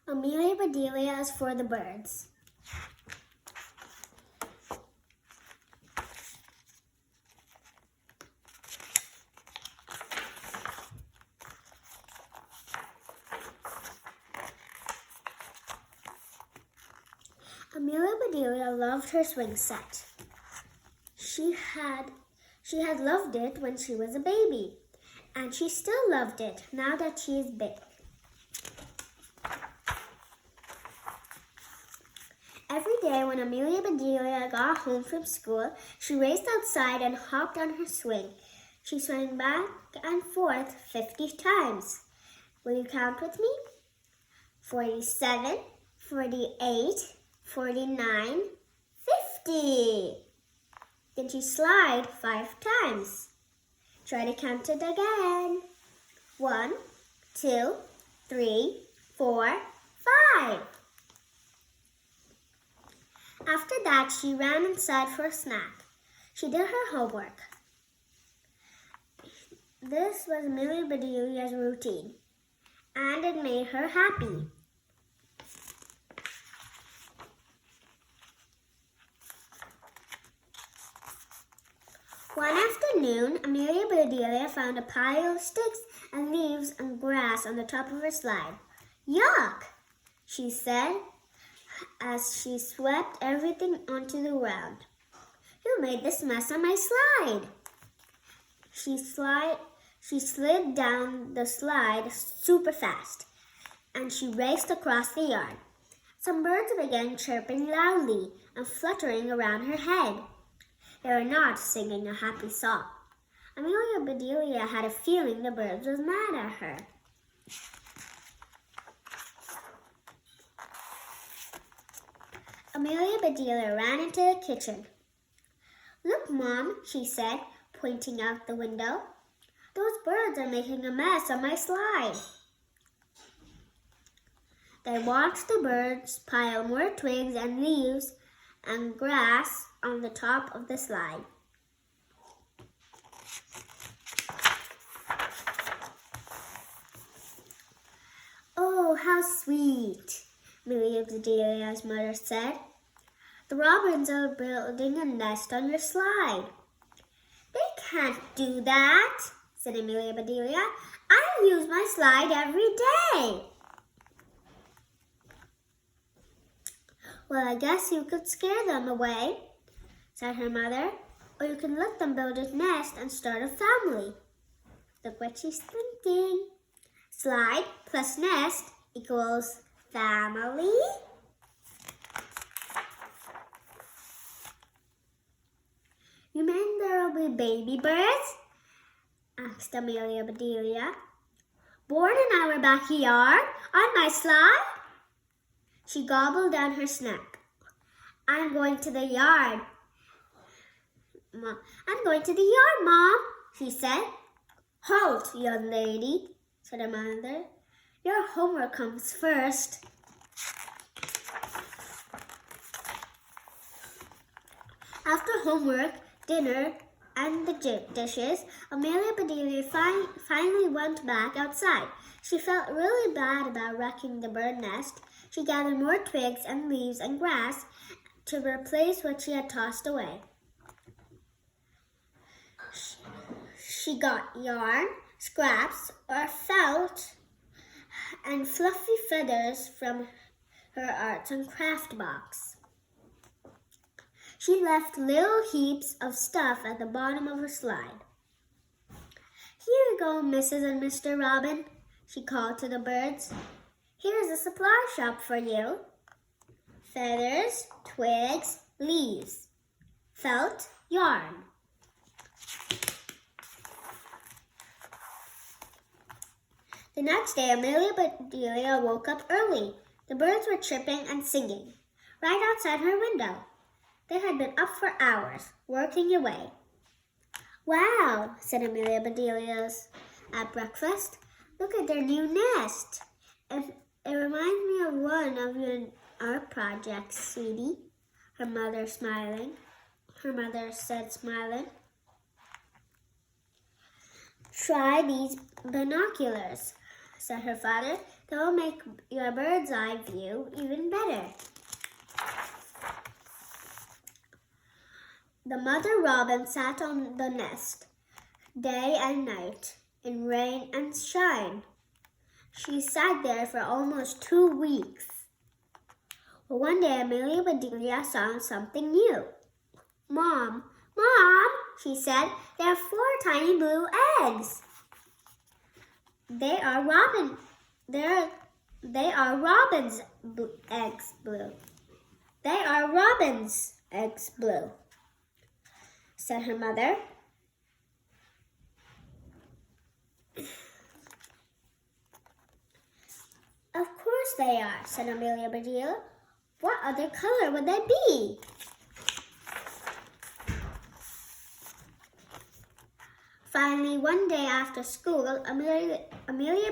Amelia Bedelia is for the birds. Amelia Bedelia loved her swing set. She had loved it when she was a baby, and she still loved it now that she is big. Every day when Amelia Bedelia got home from school, she raced outside and hopped on her swing. She swung back and forth 50 times. Will you count with me? 47, 48, 49, 50. Then she slid 5 times. Try to count it again. 1, 2, 3, 4, 5. After that, she ran inside for a snack. She did her homework. This was Amelia Bedelia's routine, and it made her happy. One afternoon, Amelia Bedelia found a pile of sticks and leaves and grass on the top of her slide. "Yuck!" she said as she swept everything onto the ground. "Who made this mess on my slide?" She slid down the slide super fast, and she raced across the yard. Some birds began chirping loudly and fluttering around her head. They were not singing a happy song. Amelia Bedelia had a feeling the birds was mad at her. Amelia Bedelia ran into the kitchen. "Look, Mom," she said, pointing out the window. "Those birds are making a mess on my slide." They watched the birds pile more twigs and leaves and grass on the top of the slide. "Oh, how sweet," Amelia Bedelia's mother said. "The robins are building a nest on your slide." "They can't do that," said Amelia Bedelia. "I use my slide every day." "Well, I guess you could scare them away," said her mother. "Or you can let them build a nest and start a family." Look what she's thinking. Slide plus nest equals family. "You mean there will be baby birds?" asked Amelia Bedelia. "Born in our backyard on my slide?" She gobbled down her snack. "I'm going to the yard." "I'm going to the yard, Mom," she said. "Halt, young lady," said her mother. "Your homework comes first." After homework, dinner, and the dishes, Amelia Bedelia finally went back outside. She felt really bad about wrecking the bird nest. She gathered more twigs and leaves and grass to replace what she had tossed away. She got yarn, scraps, or felt, and fluffy feathers from her arts and craft box. She left little heaps of stuff at the bottom of her slide. "Here you go, Mrs. and Mr. Robin," she called to the birds. "Here's a supply shop for you. Feathers, twigs, leaves, felt, yarn." The next day, Amelia Bedelia woke up early. The birds were chirping and singing right outside her window. They had been up for hours, working away. "Wow," said Amelia Bedelia at breakfast. "Look at their new nest. It reminds me of one of your art projects, sweetie," her mother said, smiling. "Try these binoculars," said her father. They'll make your bird's eye view even better. The mother robin sat on the nest day and night, in rain and shine. She sat there for almost 2 weeks. Well, one day, Amelia Bedelia saw something new. Mom, she said, there are 4 tiny blue eggs. They are robin's eggs blue. They are robin's eggs blue, said her mother. Of course they are, said Amelia Bedelia. What other color would they be? Finally, one day after school, Amelia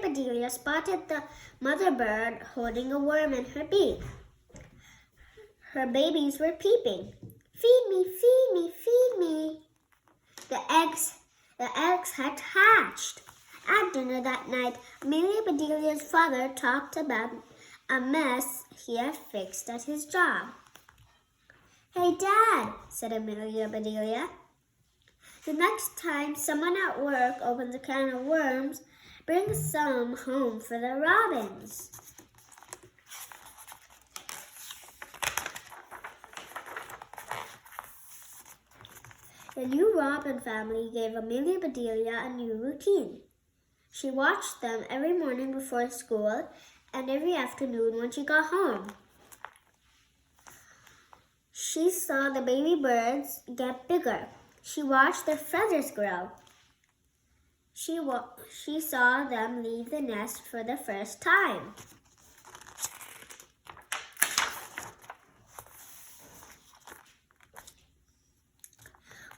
Bedelia spotted the mother bird holding a worm in her beak. Her babies were peeping. Feed me, feed me, feed me. The eggs had hatched. At dinner that night, Amelia Bedelia's father talked about a mess he had fixed at his job. Hey, Dad, said Amelia Bedelia. The next time someone at work opens a can of worms, bring some home for the robins. The new robin family gave Amelia Bedelia a new routine. She watched them every morning before school and every afternoon when she got home. She saw the baby birds get bigger. She watched their feathers grow. She saw them leave the nest for the first time.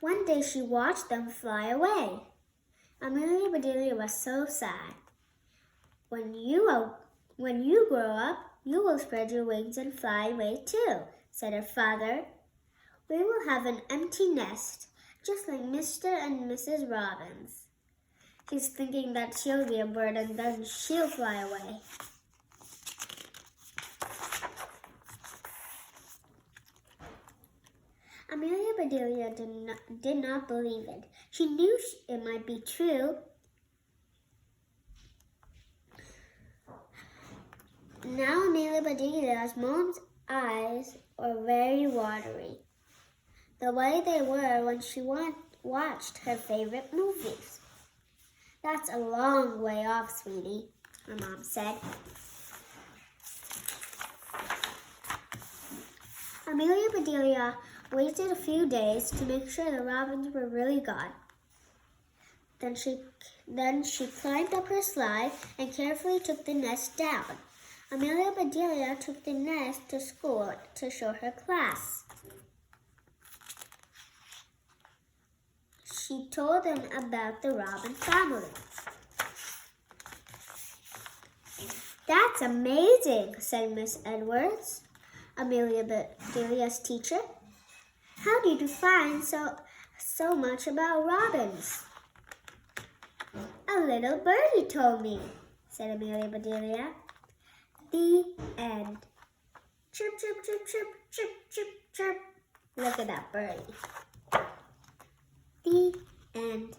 One day she watched them fly away. Amelia Bedelia was so sad. When you grow up, you will spread your wings and fly away too, said her father. We will have an empty nest, just like Mr. and Mrs. Robins. She's thinking that she'll be a bird and then she'll fly away. Amelia Bedelia did not believe it. She knew it might be true. Now Amelia Bedelia's mom's eyes were very watery, the way they were when she watched her favorite movies. That's a long way off, sweetie, her mom said. Amelia Bedelia waited a few days to make sure the robins were really gone. Then she climbed up her slide and carefully took the nest down. Amelia Bedelia took the nest to school to show her class. She told them about the robin family. That's amazing, said Miss Edwards, Amelia Bedelia's teacher. How did you find so much about robins? A little birdie told me, said Amelia Bedelia. The end. Chirp, chirp, chirp, chirp, chirp, chirp, chirp. Look at that birdie. The end.